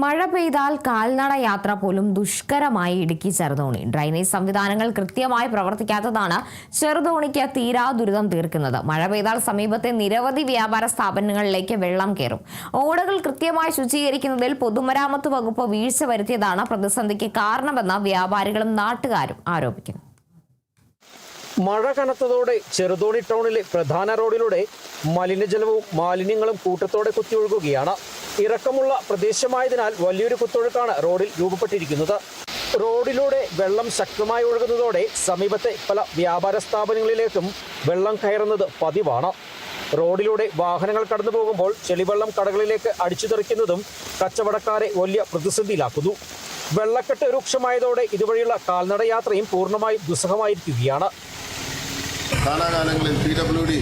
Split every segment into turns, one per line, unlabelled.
മഴ പെയ്താൽ കാൽനട യാത്ര പോലും ദുഷ്കരമായി ഇടുക്കി ചെറുതോണി. ഡ്രൈനേജ് സംവിധാനങ്ങൾ കൃത്യമായി പ്രവർത്തിക്കാത്തതാണ് ചെറുതോണിക്ക് തീരാ ദുരിതം തീർക്കുന്നത്. മഴ പെയ്താൽ സമീപത്തെ നിരവധി വ്യാപാര സ്ഥാപനങ്ങളിലേക്ക് വെള്ളം കയറും. ഓടകൾ കൃത്യമായി ശുചീകരിക്കുന്നതിൽ പൊതുമരാമത്ത് വകുപ്പ് വീഴ്ച വരുത്തിയതാണ് പ്രതിസന്ധിക്ക് കാരണമെന്ന് വ്യാപാരികളും നാട്ടുകാരും ആരോപിക്കുന്നു.
മഴ കനത്തതോടെ ചെറുതോണി ടൗണിലെ പ്രധാന റോഡിലൂടെ മലിനജലവും മാലിന്യങ്ങളും കൂട്ടത്തോടെ കുത്തിയൊഴുകുകയാണ്. ഇറക്കമുള്ള പ്രദേശമായതിനാൽ വലിയൊരു കുത്തൊഴുക്കാണ് റോഡിൽ രൂപപ്പെട്ടിരിക്കുന്നത്. റോഡിലൂടെ വെള്ളം ശക്തമായി ഒഴുകുന്നതോടെ സമീപത്തെ പല വ്യാപാര സ്ഥാപനങ്ങളിലേക്കും വെള്ളം കയറുന്നത് പതിവാണ്. റോഡിലൂടെ വാഹനങ്ങൾ കടന്നു പോകുമ്പോൾ ചെളിവെള്ളം കടകളിലേക്ക് അടിച്ചു തെറിക്കുന്നതും കച്ചവടക്കാരെ വലിയ പ്രതിസന്ധിയിലാക്കുന്നു. വെള്ളക്കെട്ട് രൂക്ഷമായതോടെ ഇതുവഴിയുള്ള കാൽനട യാത്രയും പൂർണ്ണമായും ദുസ്സഹമായിരിക്കുകയാണ്.
കാലാകാലങ്ങളിൽ PWD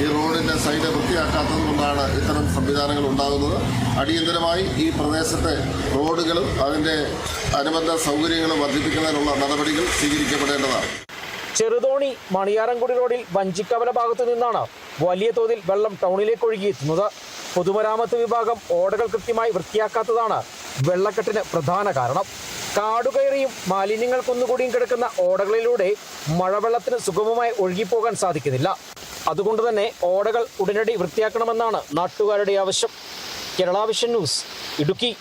ഈ റോഡിൻ്റെ സൈഡ് വൃത്തിയാക്കാത്തത് കൊണ്ടാണ് ഇത്തരം സംവിധാനങ്ങൾ ഉണ്ടാകുന്നത്. അടിയന്തരമായി ഈ പ്രദേശത്തെ റോഡുകളും അതിൻ്റെ അനുബന്ധ സൗകര്യങ്ങളും വർദ്ധിപ്പിക്കുന്നതിനുള്ള നടപടികൾ സ്വീകരിക്കപ്പെടേണ്ടതാണ്.
ചെറുതോണി മണിയാറൻകുടി റോഡിൽ വഞ്ചിക്കവല ഭാഗത്തു നിന്നാണ് വലിയ തോതിൽ വെള്ളം ടൗണിലേക്ക് ഒഴുകിയെത്തുന്നത്. പൊതുമരാമത്ത് വിഭാഗം ഓടകൾ കൃത്യമായി വൃത്തിയാക്കാത്തതാണ് വെള്ളക്കെട്ടിന് പ്രധാന കാരണം. കാടുകയറിയും മാലിന്യങ്ങൾ കുന്നുകൂടിയും കിടക്കുന്ന ഓടകളിലൂടെ മഴവെള്ളത്തിന് സുഗമമായി ഒഴുകിപ്പോകാൻ സാധിക്കുന്നില്ല. അതുകൊണ്ട് തന്നെ ഓടകൾ ഉടനടി വൃത്തിയാക്കണമെന്നാണ് നാട്ടുകാരുടെ ആവശ്യം. Kerala vision news, Idukki.